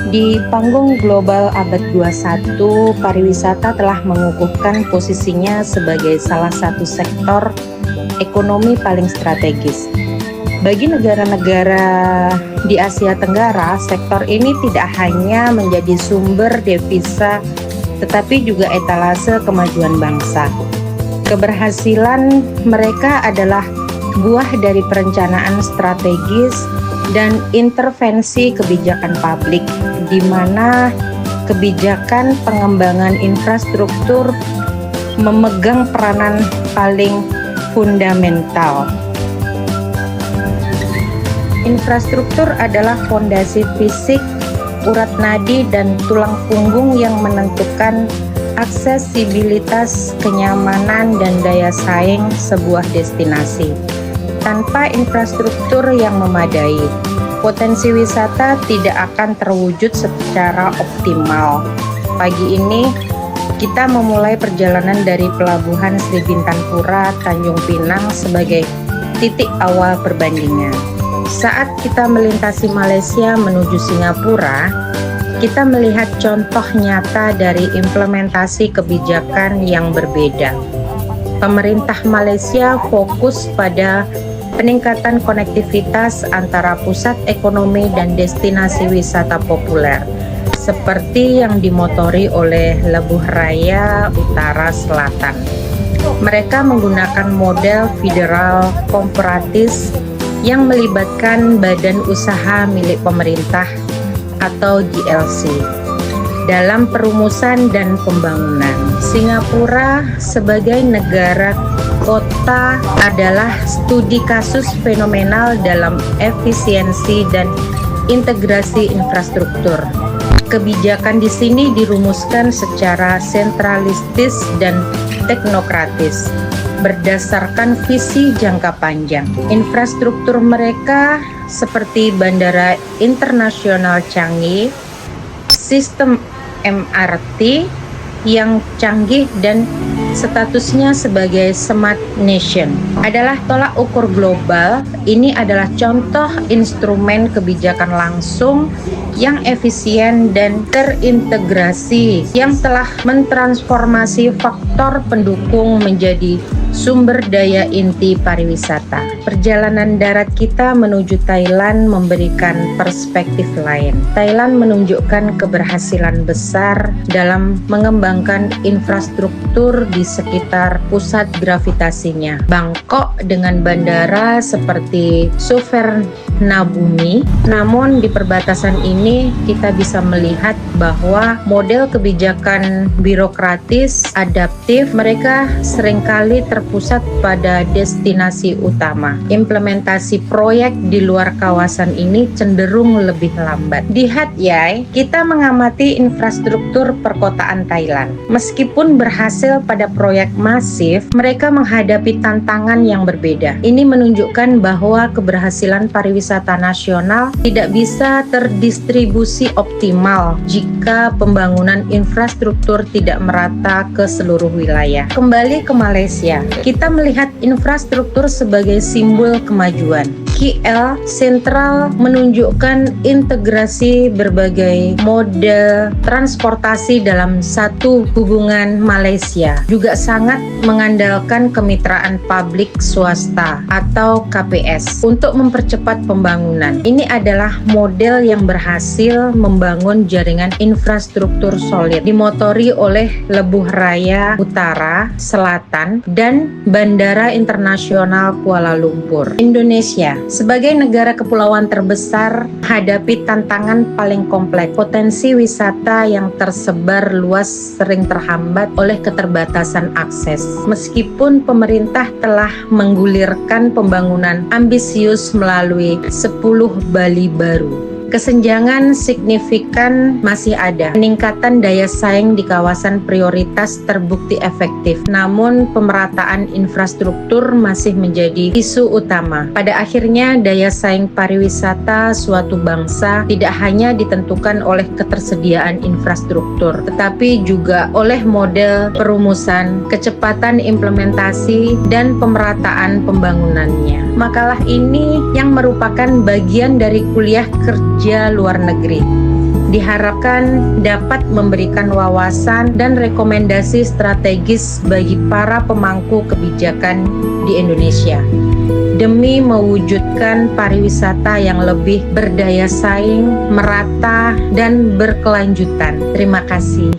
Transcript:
Di panggung global abad 21, pariwisata telah mengukuhkan posisinya sebagai salah satu sektor ekonomi paling strategis. Bagi negara-negara di Asia Tenggara, sektor ini tidak hanya menjadi sumber devisa, tetapi juga etalase kemajuan bangsa. Keberhasilan mereka adalah buah dari perencanaan strategis dan intervensi kebijakan publik, di mana kebijakan pengembangan infrastruktur memegang peranan paling fundamental. Infrastruktur adalah fondasi fisik, urat nadi, dan tulang punggung yang menentukan aksesibilitas, kenyamanan, dan daya saing sebuah destinasi. Tanpa infrastruktur yang memadai, potensi wisata tidak akan terwujud secara optimal. Pagi ini, kita memulai perjalanan dari Pelabuhan Sri Bintang-Pura, Tanjung Pinang sebagai titik awal perbandingan. Saat kita melintasi Malaysia menuju Singapura, kita melihat contoh nyata dari implementasi kebijakan yang berbeda. Pemerintah Malaysia fokus pada peningkatan konektivitas antara pusat ekonomi dan destinasi wisata populer, seperti yang dimotori oleh Lebuh Raya Utara Selatan. Mereka menggunakan model federal komparatis yang melibatkan badan usaha milik pemerintah atau GLC dalam perumusan dan pembangunan. Singapura sebagai negara kota adalah studi kasus fenomenal dalam efisiensi dan integrasi infrastruktur. Kebijakan di sini dirumuskan secara sentralistis dan teknokratis, berdasarkan visi jangka panjang. Infrastruktur mereka seperti Bandara Internasional Changi, sistem MRT yang canggih dan statusnya sebagai Smart Nation adalah tolak ukur global. Ini adalah contoh instrumen kebijakan langsung yang efisien dan terintegrasi yang telah mentransformasi faktor pendukung menjadi sumber daya inti pariwisata. Perjalanan darat kita menuju Thailand memberikan perspektif lain. Thailand menunjukkan keberhasilan besar dalam mengembangkan infrastruktur di sekitar pusat gravitasinya. Bangkok dengan bandara seperti Suvarnabhumi, namun di perbatasan ini kita bisa melihat bahwa model kebijakan birokratis adaptif mereka seringkali terpusat pada destinasi utama. Implementasi proyek di luar kawasan ini cenderung lebih lambat. Di Hat Yai, kita mengamati infrastruktur perkotaan Thailand. Meskipun berhasil pada proyek masif, mereka menghadapi tantangan yang berbeda. Ini menunjukkan bahwa keberhasilan pariwisata nasional tidak bisa terdistribusi optimal jika pembangunan infrastruktur tidak merata ke seluruh wilayah. Kembali ke Malaysia, kita melihat infrastruktur sebagai simbol kemajuan. KL Sentral menunjukkan integrasi berbagai model transportasi dalam satu hubungan Malaysia. Juga sangat mengandalkan kemitraan publik swasta atau KPS untuk mempercepat pembangunan. Ini adalah model yang berhasil membangun jaringan infrastruktur solid, dimotori oleh Lebuh Raya Utara Selatan dan Bandara Internasional Kuala Lumpur. Indonesia sebagai negara kepulauan terbesar hadapi tantangan paling kompleks. Potensi wisata yang tersebar luas sering terhambat oleh keterbatasan akses. Meskipun pemerintah telah menggulirkan pembangunan ambisius melalui 10 Bali baru, kesenjangan signifikan masih ada. Peningkatan daya saing di kawasan prioritas terbukti efektif, namun pemerataan infrastruktur masih menjadi isu utama. Pada akhirnya, daya saing pariwisata suatu bangsa tidak hanya ditentukan oleh ketersediaan infrastruktur, tetapi juga oleh model perumusan, kecepatan implementasi, dan pemerataan pembangunannya. Makalah ini yang merupakan bagian dari kuliah kerja luar negeri diharapkan dapat memberikan wawasan dan rekomendasi strategis bagi para pemangku kebijakan di Indonesia demi mewujudkan pariwisata yang lebih berdaya saing, merata, dan berkelanjutan. Terima kasih.